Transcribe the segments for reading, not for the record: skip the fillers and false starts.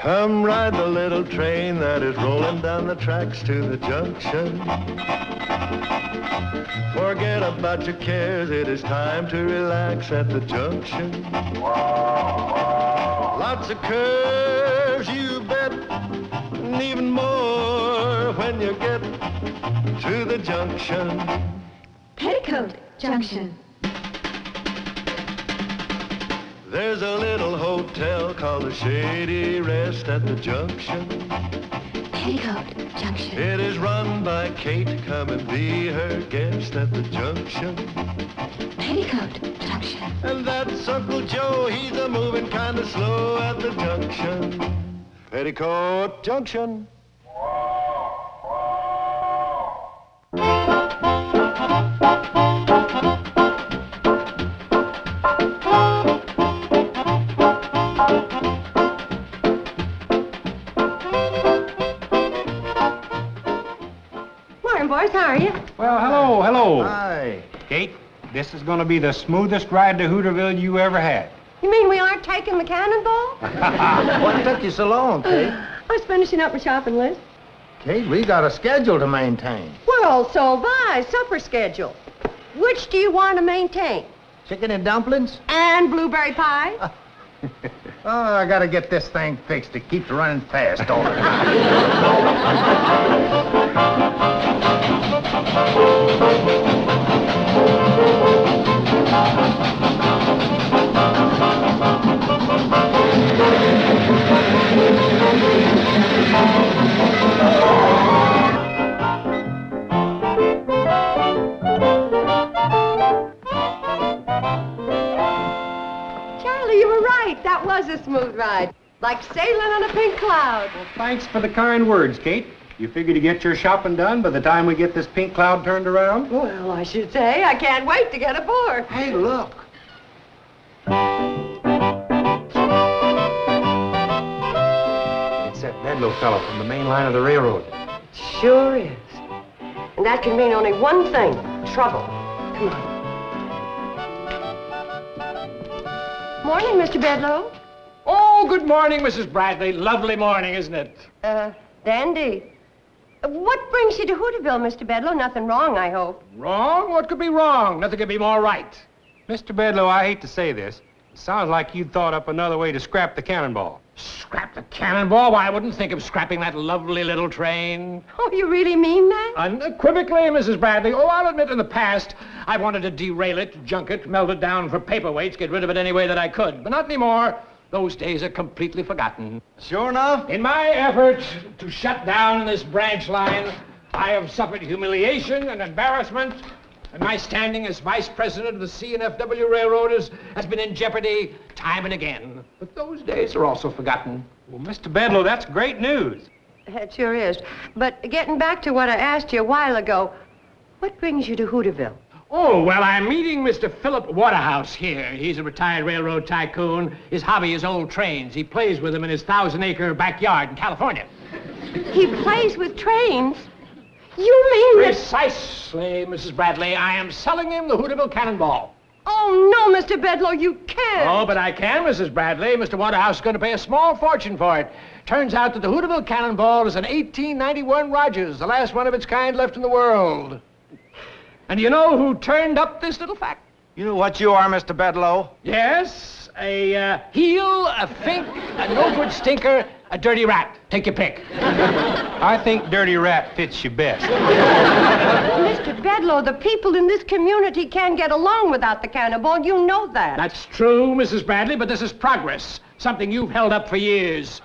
Come ride the little train that is rolling down the tracks to the junction. Forget about your cares, it is time to relax at the junction. Lots of curves, you bet, and even more when you get to the junction. Petticoat Junction. There's a little hotel called the Shady Rest at the junction. Petticoat Junction. It is run by Kate. Come and be her guest at the junction. Petticoat Junction. And that's Uncle Joe. He's a moving kind of slow at the junction. Petticoat Junction. Boys, how are you? Well, hello. Hi. Kate, this is going to be the smoothest ride to Hooterville you ever had. You mean we aren't taking the Cannonball? What took you so long, Kate? I was finishing up my shopping list. Kate, we got a schedule to maintain. Well, so have I. Supper schedule. Which do you want to maintain? Chicken and dumplings? And blueberry pie? Oh, I gotta get this thing fixed. It keeps running fast all the time. Charlie, you were right. That was a smooth ride. Like sailing on a pink cloud. Well, thanks for the kind words, Kate. You figure to get your shopping done by the time we get this pink cloud turned around? Well, I should say. I can't wait to get aboard. Hey, look. It's that Bedloe fellow from the main line of the railroad. Sure is. And that can mean only one thing. Trouble. Come on. Morning, Mr. Bedloe. Oh, good morning, Mrs. Bradley. Lovely morning, isn't it? Dandy. What brings you to Hooterville, Mr. Bedloe? Nothing wrong, I hope. Wrong? What could be wrong? Nothing could be more right. Mr. Bedloe, I hate to say this. It sounds like you'd thought up another way to scrap the Cannonball. Scrap the Cannonball? Why, I wouldn't think of scrapping that lovely little train. Oh, you really mean that? Unequivocally, Mrs. Bradley. Oh, I'll admit in the past, I wanted to derail it, junk it, melt it down for paperweights, get rid of it any way that I could. But not anymore. Those days are completely forgotten. Sure enough? In my effort to shut down this branch line, I have suffered humiliation and embarrassment, and my standing as vice president of the C&FW Railroaders has been in jeopardy time and again. But those days are also forgotten. Well, Mr. Bedloe, that's great news. It sure is. But getting back to what I asked you a while ago, what brings you to Hooterville? Oh, well, I'm meeting Mr. Philip Waterhouse here. He's a retired railroad tycoon. His hobby is old trains. He plays with them in his 1,000-acre backyard in California. He plays with trains? You mean that... Precisely, Mrs. Bradley. I am selling him the Hooterville Cannonball. Oh, no, Mr. Bedloe, you can't. Oh, but I can, Mrs. Bradley. Mr. Waterhouse is going to pay a small fortune for it. Turns out that the Hooterville Cannonball is an 1891 Rogers, the last one of its kind left in the world. And you know who turned up this little fact? You know what you are, Mr. Bedloe? Yes, a heel, a fink, a no-good stinker, a dirty rat. Take your pick. I think Dirty Rat fits you best. Mr. Bedloe, the people in this community can't get along without the Cannonball. You know that. That's true, Mrs. Bradley, but this is progress. Something you've held up for years.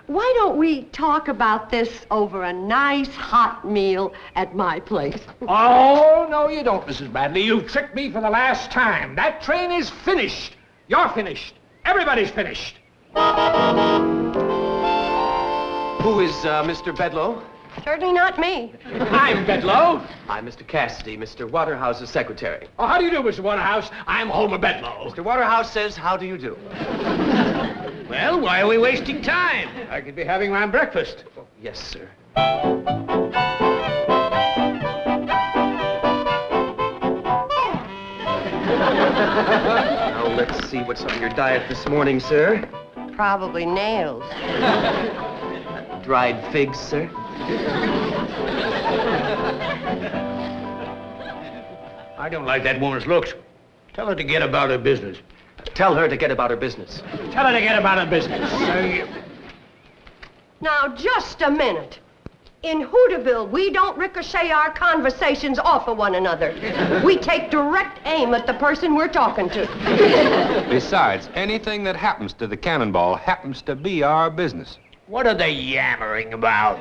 Why don't we talk about this over a nice hot meal at my place? Oh, no, you don't, Mrs. Bradley. You've tricked me for the last time. That train is finished. You're finished. Everybody's finished. Who is Mr. Bedloe? Certainly not me. I'm Bedloe. I'm Mr. Cassidy, Mr. Waterhouse's secretary. Oh, how do you do, Mr. Waterhouse? I'm Homer Bedloe. Mr. Waterhouse says, how do you do? Well, why are we wasting time? I could be having my breakfast. Oh, yes, sir. Now, let's see what's on your diet this morning, sir. Probably nails. Dried figs, sir? I don't like that woman's looks. Tell her to get about her business. Tell her to get about her business. Tell her to get about her business. Now, just a minute. In Hooterville, we don't ricochet our conversations off of one another. We take direct aim at the person we're talking to. Besides, anything that happens to the Cannonball happens to be our business. What are they yammering about?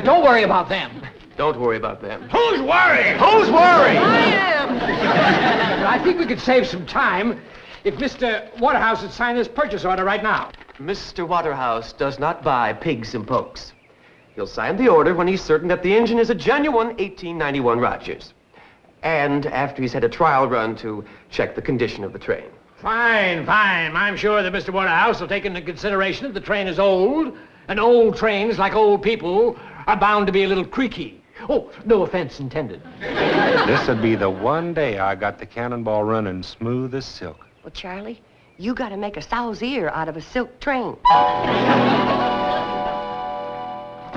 Don't worry about them. Don't worry about them. Who's worried? Who's worried? I am. I think we could save some time if Mr. Waterhouse would sign this purchase order right now. Mr. Waterhouse does not buy pigs and pokes. He'll sign the order when he's certain that the engine is a genuine 1891 Rogers. And after he's had a trial run to check the condition of the train. Fine, fine. I'm sure that Mr. Waterhouse will take into consideration that the train is old, and old trains, like old people, are bound to be a little creaky. Oh, no offense intended. This'll be the one day I got the Cannonball running smooth as silk. Well, Charlie, you got to make a sow's ear out of a silk train.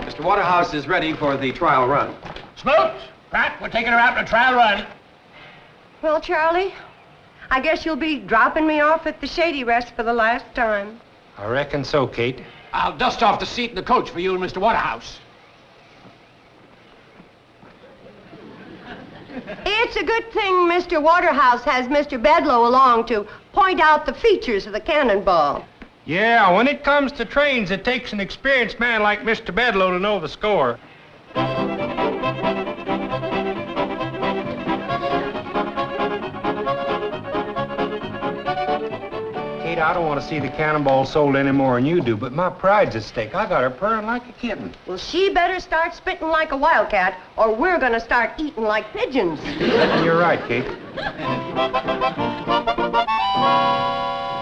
Mr. Waterhouse is ready for the trial run. Smoot, Pratt, we're taking her out on a trial run. Well, Charlie, I guess you'll be dropping me off at the Shady Rest for the last time. I reckon so, Kate. I'll dust off the seat in the coach for you and Mr. Waterhouse. It's a good thing Mr. Waterhouse has Mr. Bedloe along to point out the features of the Cannonball. Yeah, when it comes to trains, it takes an experienced man like Mr. Bedloe to know the score. Kate, I don't want to see the Cannonball sold any more than you do, but my pride's at stake. I got her purring like a kitten. Well, she better start spitting like a wildcat, or we're gonna start eating like pigeons. You're right, Kate.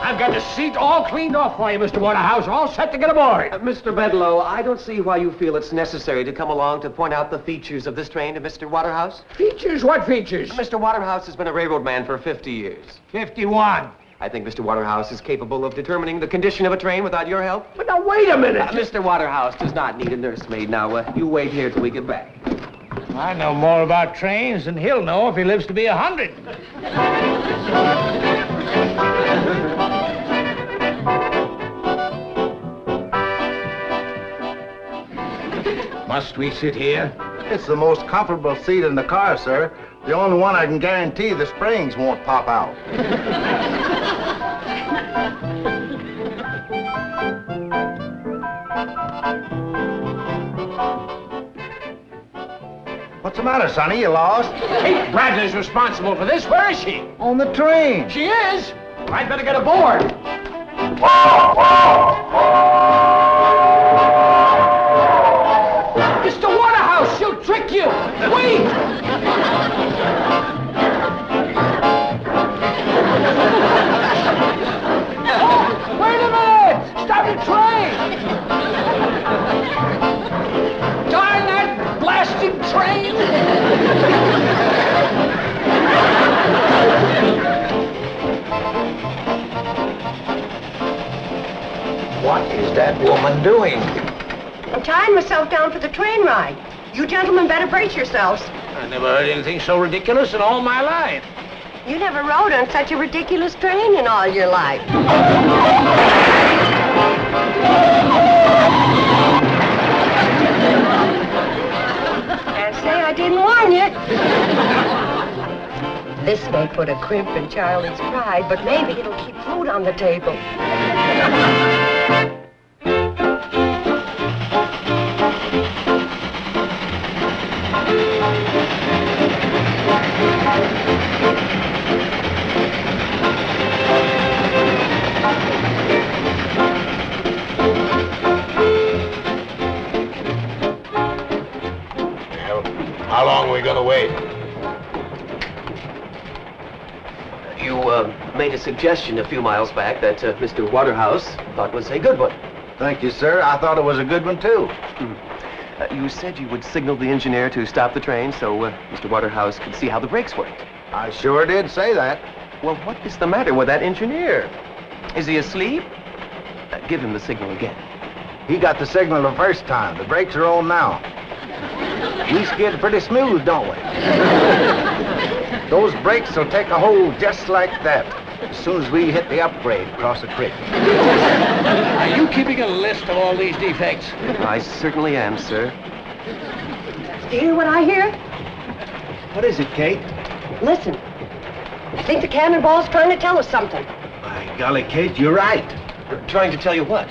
I've got the seat all cleaned off for you, Mr. Waterhouse, all set to get aboard. Mr. Bedloe, I don't see why you feel it's necessary to come along to point out the features of this train to Mr. Waterhouse. Features? What features? Mr. Waterhouse has been a railroad man for 50 years. 51. I think Mr. Waterhouse is capable of determining the condition of a train without your help. But now, wait a minute. Mr. Waterhouse does not need a nursemaid. Now, you wait here till we get back. I know more about trains than he'll know if he lives to be 100. Must we sit here? It's the most comfortable seat in the car, sir. The only one I can guarantee the springs won't pop out. What's the matter, Sonny? You lost? Kate Bradley's responsible for this. Where is she? On the train. She is? I'd better get aboard. Mr. Waterhouse, she'll trick you. Wait! Oh, wait a minute! Stop the train! Darn that blasted train! What is that woman doing? I'm tying myself down for the train ride. You gentlemen better brace yourselves. I never heard anything so ridiculous in all my life. You never rode on such a ridiculous train in all your life. Can't say I didn't warn you. This may put a crimp in Charlie's pride, but maybe it'll keep food on the table. How long are we gonna wait? You made a suggestion a few miles back that Mr. Waterhouse thought was a good one. Thank you, sir. I thought it was a good one, too. You said you would signal the engineer to stop the train so Mr. Waterhouse could see how the brakes worked. I sure did say that. Well, what is the matter with that engineer? Is he asleep? Give him the signal again. He got the signal the first time. The brakes are on now. We skid pretty smooth, don't we? Those brakes will take a hold just like that as soon as we hit the upgrade across the creek. Are you keeping a list of all these defects? I certainly am, sir. Do you hear what I hear? What is it, Kate? Listen. I think the Cannonball's trying to tell us something. By golly, Kate, you're right. Trying to tell you what?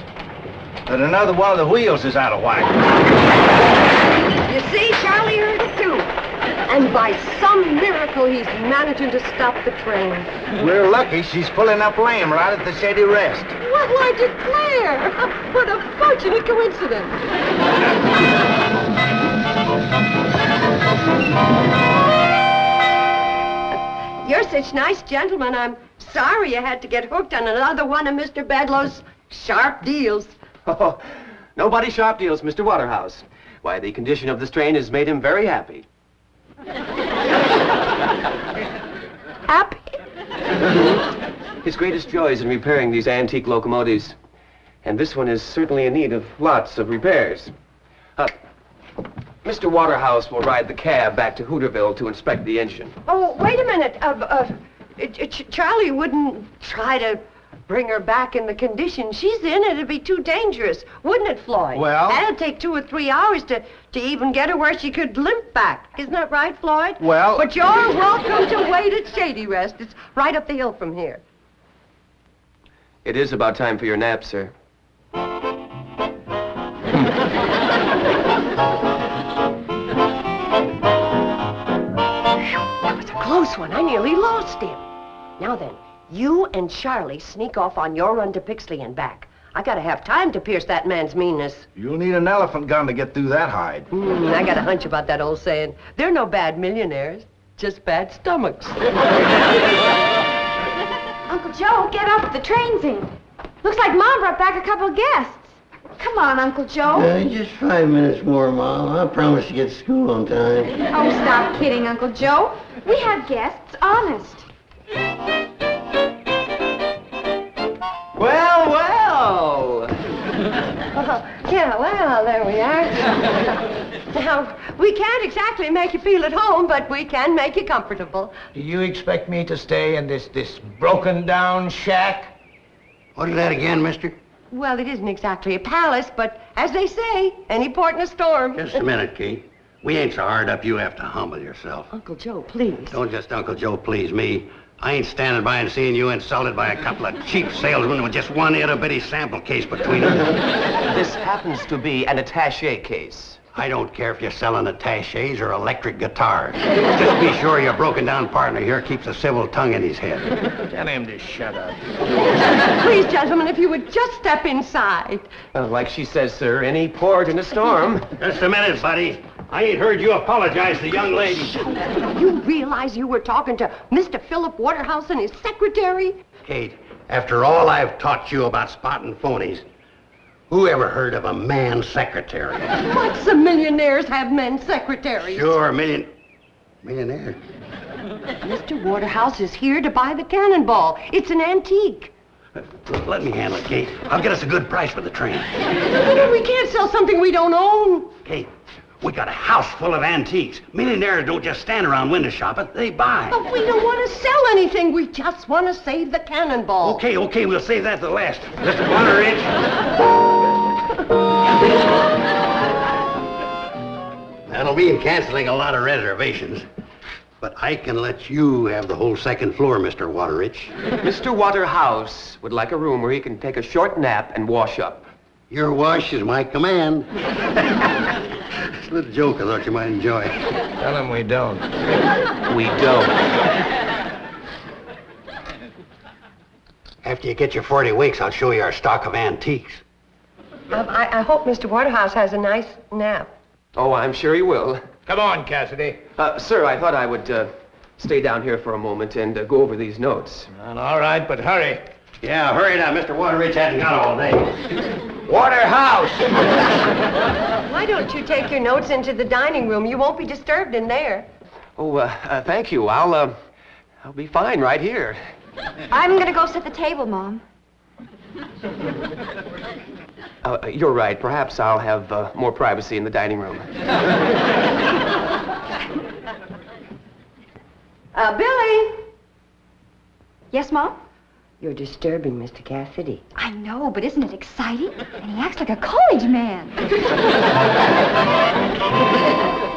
That another one of the wheels is out of whack. You see, Charlie heard it too. And by some miracle, he's managing to stop the train. We're lucky she's pulling up lame right at the Cady rest. Well, I declare! What a fortunate coincidence! You're such nice gentlemen. I'm sorry you had to get hooked on another one of Mr. Bedloe's sharp deals. Oh, nobody sharp deals, Mr. Waterhouse. Why, the condition of this train has made him very happy. Happy? His greatest joy is in repairing these antique locomotives. And this one is certainly in need of lots of repairs. Mr. Waterhouse will ride the cab back to Hooterville to inspect the engine. Oh, wait a minute. Charlie wouldn't try to bring her back in the condition she's in. It'd be too dangerous, wouldn't it, Floyd? Well... And it'd take 2 or 3 hours to even get her where she could limp back. Isn't that right, Floyd? Well... But you're welcome to wait at Cady Rest. It's right up the hill from here. It is about time for your nap, sir. That was a close one. I nearly lost him. Now then, you and Charlie sneak off on your run to Pixley and back. I gotta have time to pierce that man's meanness. You'll need an elephant gun to get through that hide. I got a hunch about that old saying. They're no bad millionaires, just bad stomachs. Uncle Joe, get up. The train's in. Looks like Mom brought back a couple of guests. Come on, Uncle Joe. Just 5 minutes more, Mom. I promise to get to school on time. Oh, stop kidding, Uncle Joe. We have guests, honest. Well, well. Yeah, well, there we are. Now, we can't exactly make you feel at home, but we can make you comfortable. Do you expect me to stay in this broken-down shack? What is that again, mister? Well, it isn't exactly a palace, but as they say, any port in a storm. Just a minute, Kate. We ain't so hard up you have to humble yourself. Uncle Joe, please. Don't just Uncle Joe please me. I ain't standing by and seeing you insulted by a couple of cheap salesmen with just one itty-bitty sample case between them. This happens to be an attaché case. I don't care if you're selling attachés or electric guitars. Just be sure your broken-down partner here keeps a civil tongue in his head. Tell him to shut up. Please, gentlemen, if you would just step inside. Like she says, sir, any port in a storm. Just a minute, buddy. I ain't heard you apologize to the young lady. You realize you were talking to Mr. Philip Waterhouse and his secretary? Kate, after all I've taught you about spotting phonies, who ever heard of a man secretary? Lots of millionaires have men secretaries. Sure, millionaire. Mr. Waterhouse is here to buy the Cannonball. It's an antique. Let me handle it, Kate. I'll get us a good price for the train. Well, we can't sell something we don't own. Kate, we got a house full of antiques. Millionaires don't just stand around window shopping, they buy. But we don't want to sell anything. We just want to save the Cannonball. Okay, we'll save that to last. Mr. Waterridge. That'll mean canceling a lot of reservations. But I can let you have the whole second floor, Mr. Waterridge. Mr. Waterhouse would like a room where he can take a short nap and wash up. Your wash is my command. It's a little joke I thought you might enjoy. Tell him we don't. We don't. After you get your 40 weeks, I'll show you our stock of antiques. I hope Mr. Waterhouse has a nice nap. Oh, I'm sure he will. Come on, Cassidy. Sir, I thought I would stay down here for a moment and go over these notes. All right, but hurry. Yeah, hurry now. Mr. Waterridge hasn't got all day. Waterhouse! Why don't you take your notes into the dining room? You won't be disturbed in there. Oh, thank you. I'll be fine right here. I'm gonna go set the table, Mom. You're right. Perhaps I'll have more privacy in the dining room. Billy! Yes, Mom? You're disturbing Mr. Cassidy. I know, but isn't it exciting? And he acts like a college man.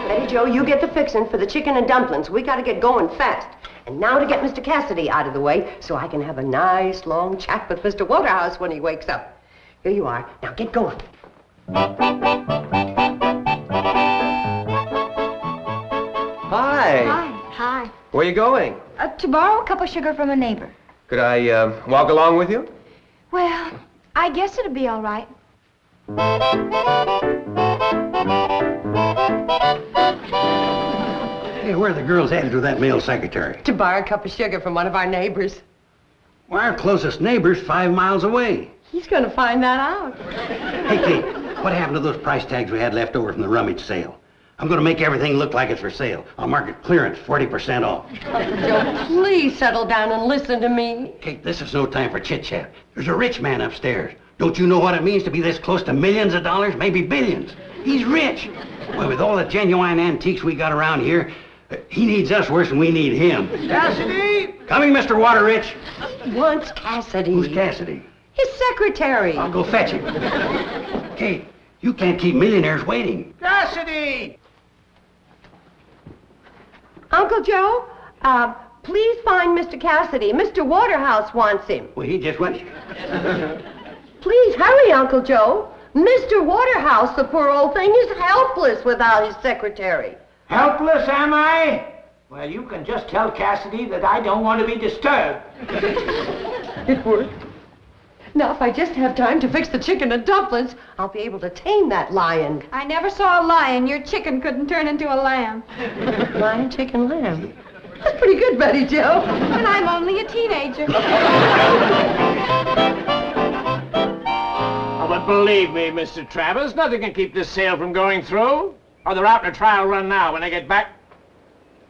Betty Jo, you get the fixin' for the chicken and dumplings. We gotta get going fast. And now to get Mr. Cassidy out of the way so I can have a nice long chat with Mr. Waterhouse when he wakes up. Here you are. Now get going. Hi. Hi. Where are you going? To borrow a cup of sugar from a neighbor. Could I walk along with you? Well, I guess it'll be all right. Hey, where are the girls headed with that male secretary? To borrow a cup of sugar from one of our neighbors. Well, our closest neighbor's 5 miles away. He's gonna find that out. Hey, Kate, what happened to those price tags we had left over from the rummage sale? I'm gonna make everything look like it's for sale. I'll mark it clearance, 40% off. Uncle Joe, please settle down and listen to me. Kate, this is no time for chit-chat. There's a rich man upstairs. Don't you know what it means to be this close to millions of dollars, maybe billions? He's rich. Well, with all the genuine antiques we got around here, he needs us worse than we need him. Cassidy! Coming, Mr. Waterrich. He wants Cassidy. Who's Cassidy? His secretary. I'll go fetch him. Kate, you can't keep millionaires waiting. Cassidy! Uncle Joe, please find Mr. Cassidy. Mr. Waterhouse wants him. Well, he just went... Please hurry, Uncle Joe. Mr. Waterhouse, the poor old thing, is helpless without his secretary. Helpless, am I? Well, you can just tell Cassidy that I don't want to be disturbed. It worked. Now, if I just have time to fix the chicken and dumplings, I'll be able to tame that lion. I never saw a lion. Your chicken couldn't turn into a lamb. Lion, chicken, lamb. That's pretty good, Betty Jo. And I'm only a teenager. Oh, but believe me, Mr. Travers, nothing can keep this sale from going through. Or they're out in a trial run now when they get back.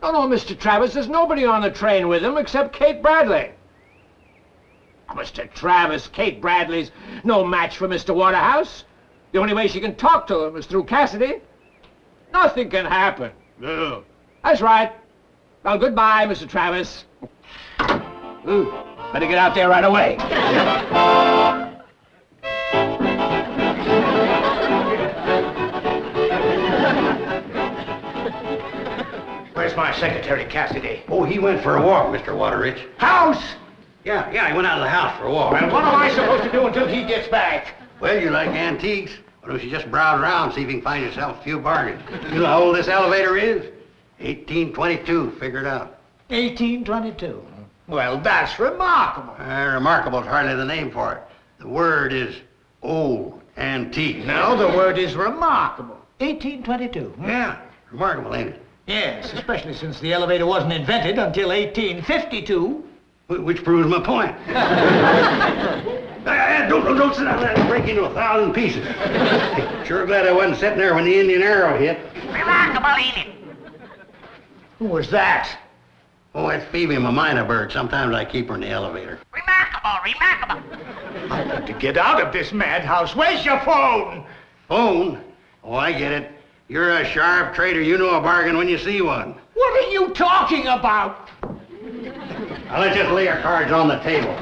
Oh, no, Mr. Travers, there's nobody on the train with him except Kate Bradley. Oh, Mr. Travers, Kate Bradley's no match for Mr. Waterhouse. The only way she can talk to him is through Cassidy. Nothing can happen. No. That's right. Well, goodbye, Mr. Travers. Ooh, better get out there right away. Where's my secretary, Cassidy? Oh, he went for a walk, Mr. Waterrich. House! Yeah, he went out of the house for a walk. Well, what am I supposed to do until he gets back? Well, you like antiques? Why don't you just browse around, see if you can find yourself a few bargains? You know how old this elevator is? 1822, figure it out. 1822. Well, that's remarkable. Remarkable's hardly the name for it. The word is old, antique. No, the word is remarkable. 1822. Yeah, remarkable, ain't it? Yes, especially since the elevator wasn't invented until 1852. Which proves my point. Don't sit down there and break into 1,000 pieces. Sure glad I wasn't sitting there when the Indian arrow hit. Remarkable, ain't it? Who was that? Oh, that's Phoebe, my minor bird. Sometimes I keep her in the elevator. Remarkable. I've got to get out of this madhouse. Where's your phone? Phone? Oh, I get it. You're a sharp trader. You know a bargain when you see one. What are you talking about? Now, let's just lay our cards on the table.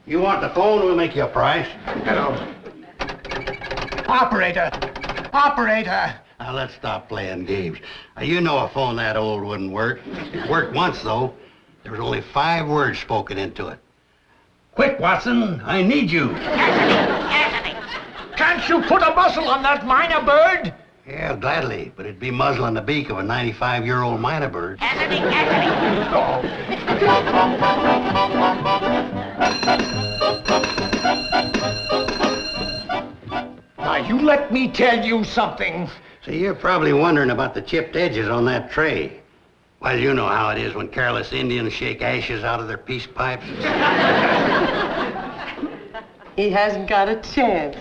You want the phone, we'll make you a price. Hello. Operator. Now, let's stop playing games. Now, you know a phone that old wouldn't work. It worked once, though. There was only 5 words spoken into it. Quick, Watson, I need you. Cassidy. Can't you put a muzzle on that minor bird? Yeah, gladly, but it'd be muzzling the beak of a 95-year-old minor bird. Cassidy. Now, you let me tell you something. So you're probably wondering about the chipped edges on that tray. Well, you know how it is when careless Indians shake ashes out of their peace pipes. He hasn't got a chance.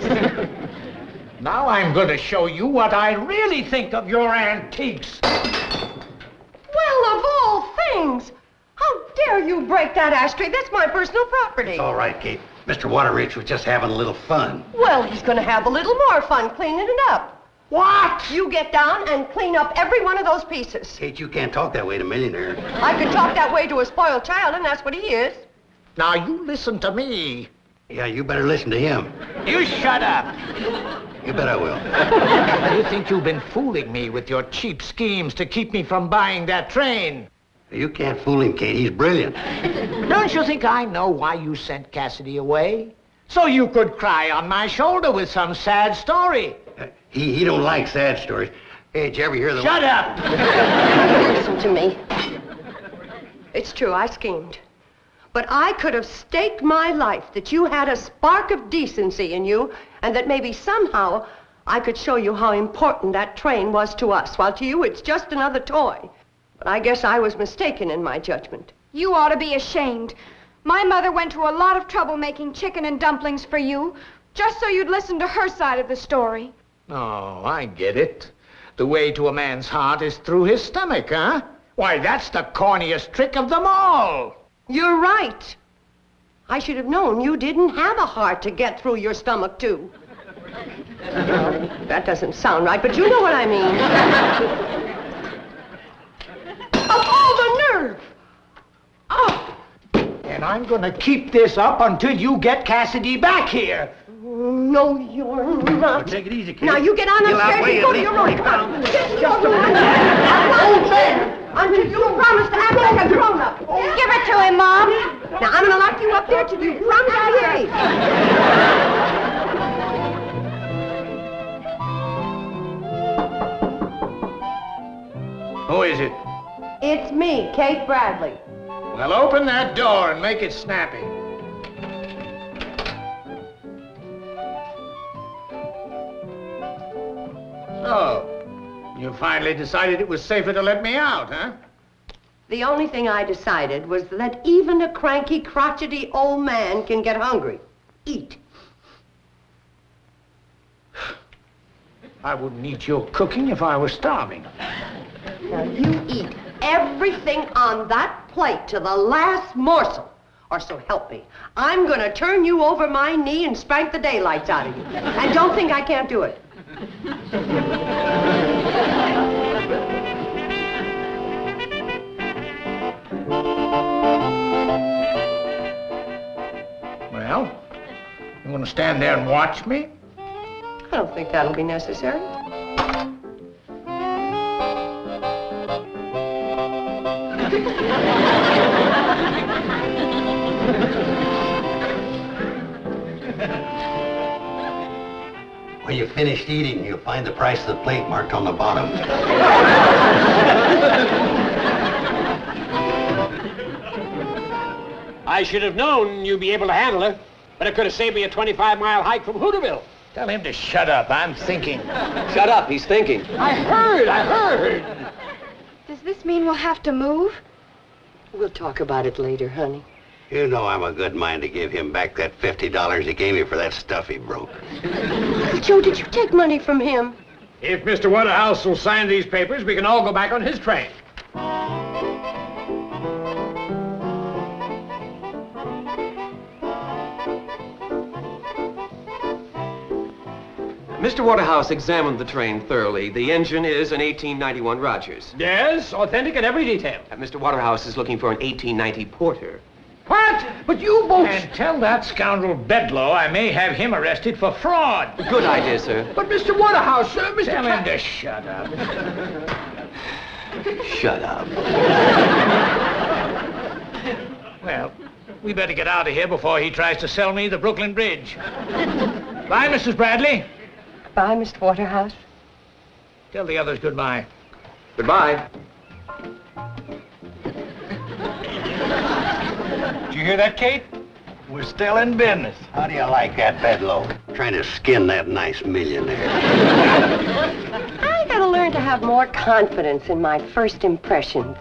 Now I'm going to show you what I really think of your antiques. Well, of all things! How dare you break that ashtray? That's my personal property. It's all right, Kate. Mr. Waterrich was just having a little fun. Well, he's going to have a little more fun cleaning it up. What? You get down and clean up every one of those pieces. Kate, you can't talk that way to millionaire. I could talk that way to a spoiled child, and that's what he is. Now, you listen to me. Yeah, you better listen to him. You shut up. You bet I will. You think you've been fooling me with your cheap schemes to keep me from buying that train? You can't fool him, Kate. He's brilliant. Don't you think I know why you sent Cassidy away? So you could cry on my shoulder with some sad story. He don't like sad stories. Hey, did you ever hear the... Shut up! Listen to me. It's true, I schemed. But I could have staked my life that you had a spark of decency in you, and that maybe somehow I could show you how important that train was to us, while to you it's just another toy. But I guess I was mistaken in my judgment. You ought to be ashamed. My mother went to a lot of trouble making chicken and dumplings for you, just so you'd listen to her side of the story. Oh, I get it. The way to a man's heart is through his stomach, huh? Why, that's the corniest trick of them all. You're right. I should have known you didn't have a heart to get through your stomach, too. No, that doesn't sound right, but you know what I mean. Of all the nerve! Oh! And I'm gonna keep this up until you get Cassidy back here. No, you're not. Take it easy, Kate. Now, you get on upstairs and go to your room. Come on. Just a minute. Old man. Until you promise to act like a grown-up. Give it to him, Mom. Now, I'm going to lock you up there till you promise to behave. Who is it? It's me, Kate Bradley. Well, open that door and make it snappy. So, you finally decided it was safer to let me out, huh? The only thing I decided was that even a cranky, crotchety old man can get hungry. Eat. I wouldn't eat your cooking if I was starving. Now, you eat everything on that plate to the last morsel. Or so help me. I'm going to turn you over my knee and spank the daylights out of you. And don't think I can't do it. Well, you want to stand there and watch me? I don't think that'll be necessary. When you're finished eating, you'll find the price of the plate marked on the bottom. I should have known you'd be able to handle her, but it could have saved me a 25-mile hike from Hooterville. Tell him to shut up. I'm thinking. Shut up, he's thinking. I heard. Does this mean we'll have to move? We'll talk about it later, honey. You know I'm a good mind to give him back that $50 he gave me for that stuff he broke. Joe, did you take money from him? If Mr. Waterhouse will sign these papers, we can all go back on his train. Mr. Waterhouse examined the train thoroughly. The engine is an 1891 Rogers. Yes, authentic in every detail. Mr. Waterhouse is looking for an 1890 Porter. What? But you both... And tell that scoundrel Bedloe I may have him arrested for fraud. Good idea, sir. But Mr. Waterhouse, Mr. Tell him to shut up. Shut up. Well, we better get out of here before he tries to sell me the Brooklyn Bridge. Bye, Mrs. Bradley. Bye, Mr. Waterhouse. Tell the others goodbye. Goodbye. Did you hear that, Kate? We're still in business. How do you like that, Bedloe? Trying to skin that nice millionaire. I gotta learn to have more confidence in my first impressions.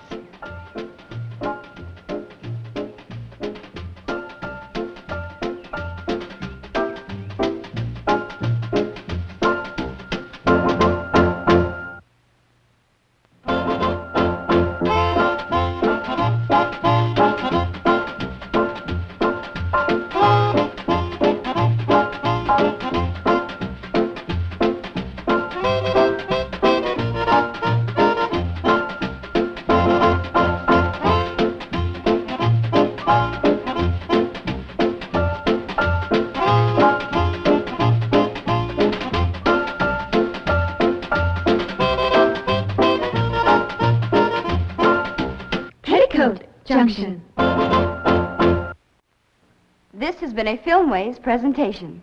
Junction. This has been a Filmways presentation.